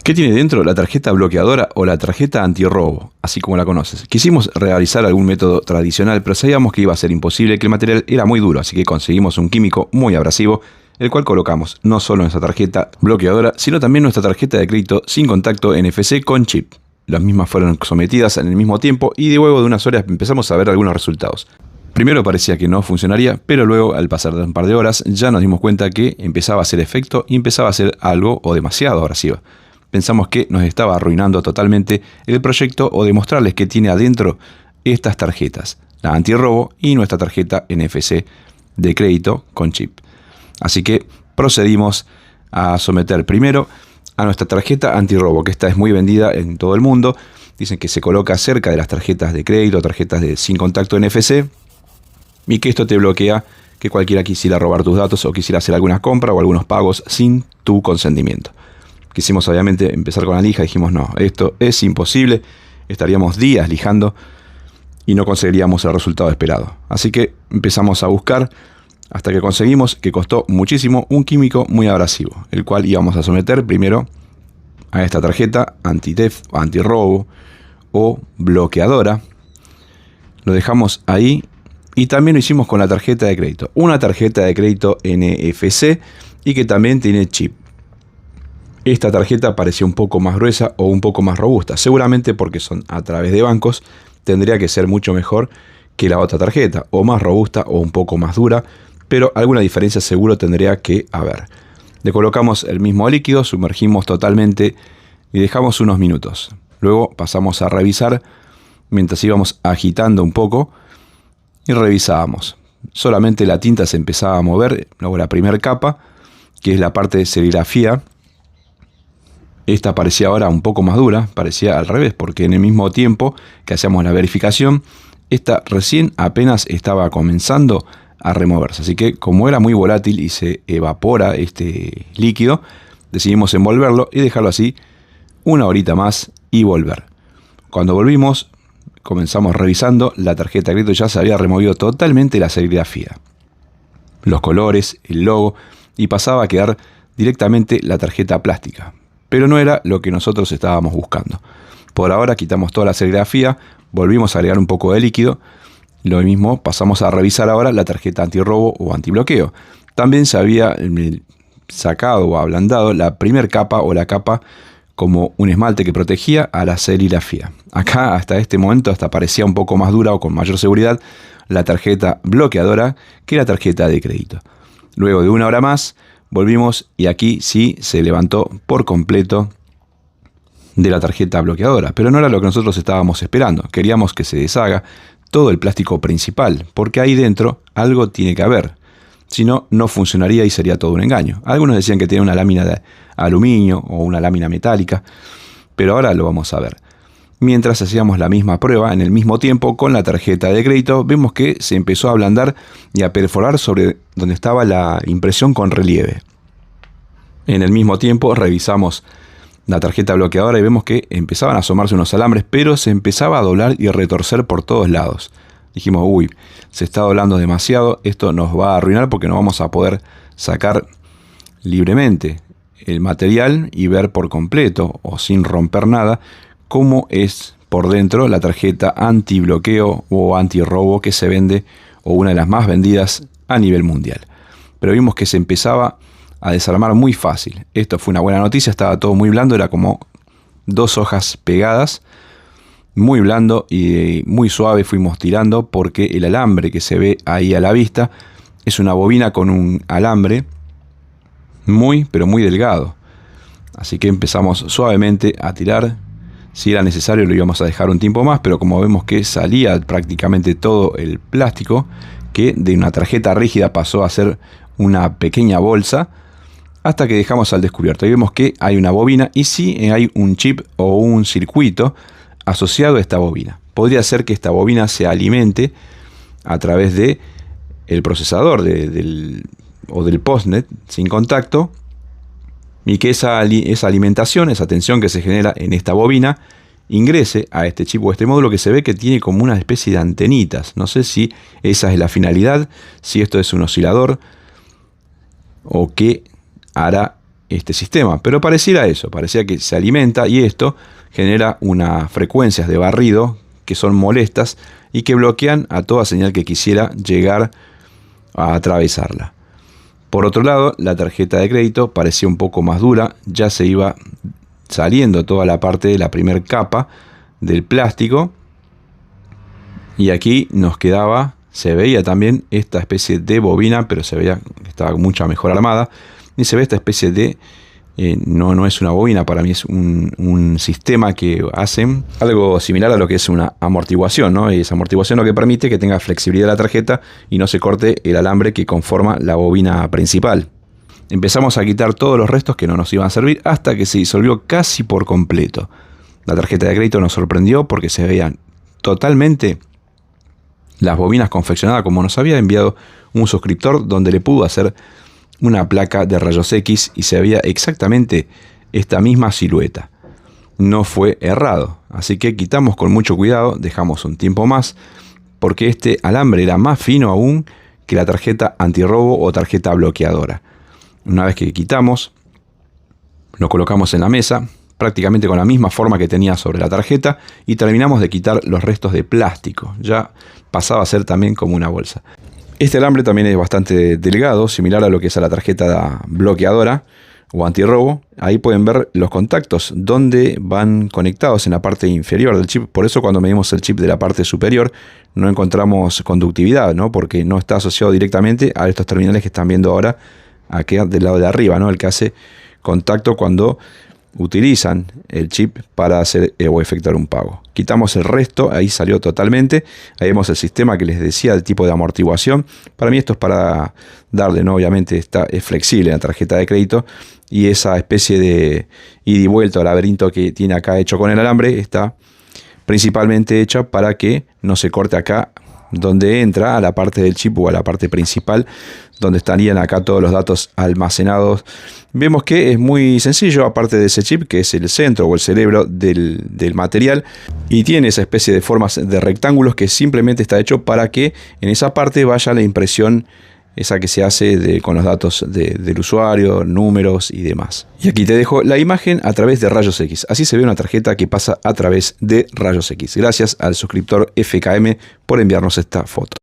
¿Qué tiene dentro la tarjeta bloqueadora o la tarjeta antirrobo, así como la conoces? Quisimos realizar algún método tradicional, pero sabíamos que iba a ser imposible, que el material era muy duro, así que conseguimos un químico muy abrasivo, el cual colocamos no solo en nuestra tarjeta bloqueadora, sino también nuestra tarjeta de crédito sin contacto NFC con chip. Las mismas fueron sometidas en el mismo tiempo y de luego de unas horas empezamos a ver algunos resultados. Primero parecía que no funcionaría, pero luego al pasar de un par de horas ya nos dimos cuenta que empezaba a hacer efecto y empezaba a ser algo o demasiado abrasiva. Pensamos que nos estaba arruinando totalmente el proyecto o demostrarles que tiene adentro estas tarjetas, la antirrobo y nuestra tarjeta NFC de crédito con chip. Así que procedimos a someter primero a nuestra tarjeta antirrobo, que esta es muy vendida en todo el mundo. Dicen que se coloca cerca de las tarjetas de crédito, tarjetas de sin contacto NFC, y que esto te bloquea que cualquiera quisiera robar tus datos o quisiera hacer alguna compra o algunos pagos sin tu consentimiento. Quisimos obviamente empezar con la lija, dijimos no, esto es imposible, estaríamos días lijando y no conseguiríamos el resultado esperado. Así que empezamos a buscar hasta que conseguimos, que costó muchísimo, un químico muy abrasivo, el cual íbamos a someter primero a esta tarjeta anti-theft, anti-robo o bloqueadora. Lo dejamos ahí y también lo hicimos con la tarjeta de crédito. Una tarjeta de crédito NFC y que también tiene chip. Esta tarjeta parecía un poco más gruesa o un poco más robusta, seguramente porque son a través de bancos, tendría que ser mucho mejor que la otra tarjeta, o más robusta o un poco más dura, pero alguna diferencia seguro tendría que haber. Le colocamos el mismo líquido, sumergimos totalmente y dejamos unos minutos. Luego pasamos a revisar mientras íbamos agitando un poco y revisábamos. Solamente la tinta se empezaba a mover, luego la primera capa, que es la parte de serigrafía. Esta parecía ahora un poco más dura, parecía al revés, porque en el mismo tiempo que hacíamos la verificación, esta recién apenas estaba comenzando a removerse. Así que como era muy volátil y se evapora este líquido, decidimos envolverlo y dejarlo así una horita más y volver. Cuando volvimos, comenzamos revisando, la tarjeta de crédito ya se había removido totalmente la serigrafía, los colores, el logo, y pasaba a quedar directamente la tarjeta plástica. Pero no era lo que nosotros estábamos buscando. Por ahora quitamos toda la serigrafía, volvimos a agregar un poco de líquido. Lo mismo, pasamos a revisar ahora la tarjeta antirrobo o antibloqueo. También se había sacado o ablandado la primera capa o la capa como un esmalte que protegía a la serigrafía. Acá hasta este momento hasta parecía un poco más dura o con mayor seguridad la tarjeta bloqueadora que la tarjeta de crédito. Luego de una hora más volvimos y aquí sí se levantó por completo de la tarjeta bloqueadora, pero no era lo que nosotros estábamos esperando. Queríamos que se deshaga todo el plástico principal, porque ahí dentro algo tiene que haber. Si no, no funcionaría y sería todo un engaño. Algunos decían que tenía una lámina de aluminio o una lámina metálica, pero ahora lo vamos a ver. Mientras hacíamos la misma prueba, en el mismo tiempo con la tarjeta de crédito, vemos que se empezó a ablandar y a perforar sobre donde estaba la impresión con relieve. En el mismo tiempo revisamos la tarjeta bloqueadora y vemos que empezaban a asomarse unos alambres, pero se empezaba a doblar y retorcer por todos lados. Dijimos, uy, se está doblando demasiado, esto nos va a arruinar porque no vamos a poder sacar libremente el material y ver por completo o sin romper nada cómo es por dentro la tarjeta antibloqueo o antirrobo que se vende o una de las más vendidas a nivel mundial. Pero vimos que se empezaba a desarmar muy fácil. Esto fue una buena noticia, estaba todo muy blando, era como dos hojas pegadas, muy blando y muy suave fuimos tirando porque el alambre que se ve ahí a la vista es una bobina con un alambre muy pero muy delgado. Así que empezamos suavemente a tirar. Si era necesario lo íbamos a dejar un tiempo más, pero como vemos que salía prácticamente todo el plástico, que de una tarjeta rígida pasó a ser una pequeña bolsa, hasta que dejamos al descubierto. Y vemos que hay una bobina y sí hay un chip o un circuito asociado a esta bobina. Podría ser que esta bobina se alimente a través de el procesador o del postnet sin contacto, y que esa alimentación, esa tensión que se genera en esta bobina ingrese a este chip o este módulo que se ve que tiene como una especie de antenitas. No sé si esa es la finalidad, si esto es un oscilador o qué hará este sistema. Pero pareciera eso, parecía que se alimenta y esto genera unas frecuencias de barrido que son molestas y que bloquean a toda señal que quisiera llegar a atravesarla. Por otro lado, la tarjeta de crédito parecía un poco más dura, ya se iba saliendo toda la parte de la primera capa del plástico y aquí nos quedaba, se veía también esta especie de bobina, pero se veía que estaba mucho mejor armada y se ve esta especie de no es una bobina, para mí es un sistema que hacen algo similar a lo que es una amortiguación, ¿no? Y esa amortiguación lo que permite que tenga flexibilidad la tarjeta y no se corte el alambre que conforma la bobina principal. Empezamos a quitar todos los restos que no nos iban a servir hasta que se disolvió casi por completo. La tarjeta de crédito nos sorprendió porque se veían totalmente las bobinas confeccionadas como nos había enviado un suscriptor, donde le pudo hacer una placa de rayos X y se veía exactamente esta misma silueta. No fue errado, así que quitamos con mucho cuidado, dejamos un tiempo más, porque este alambre era más fino aún que la tarjeta antirrobo o tarjeta bloqueadora. Una vez que quitamos, lo colocamos en la mesa, prácticamente con la misma forma que tenía sobre la tarjeta, y terminamos de quitar los restos de plástico. Ya pasaba a ser también como una bolsa. Este alambre también es bastante delgado, similar a lo que es a la tarjeta bloqueadora o antirrobo. Ahí pueden ver los contactos donde van conectados en la parte inferior del chip. Por eso cuando medimos el chip de la parte superior no encontramos conductividad, ¿no? Porque no está asociado directamente a estos terminales que están viendo ahora aquí del lado de arriba, ¿no? El que hace contacto cuando utilizan el chip para hacer o efectuar un pago. Quitamos el resto, ahí salió totalmente. Ahí vemos el sistema que les decía, el tipo de amortiguación. Para mí esto es para darle, ¿no? Obviamente es flexible la tarjeta de crédito y esa especie de ida y vuelta o laberinto que tiene acá hecho con el alambre está principalmente hecha para que no se corte acá donde entra a la parte del chip o a la parte principal donde estarían acá todos los datos almacenados. Vemos que es muy sencillo, aparte de ese chip que es el centro o el cerebro del material, y tiene esa especie de formas de rectángulos que simplemente está hecho para que en esa parte vaya la impresión esa que se hace con los datos del usuario, números y demás. Y aquí te dejo la imagen a través de rayos X. Así se ve una tarjeta que pasa a través de rayos X. Gracias al suscriptor FKM por enviarnos esta foto.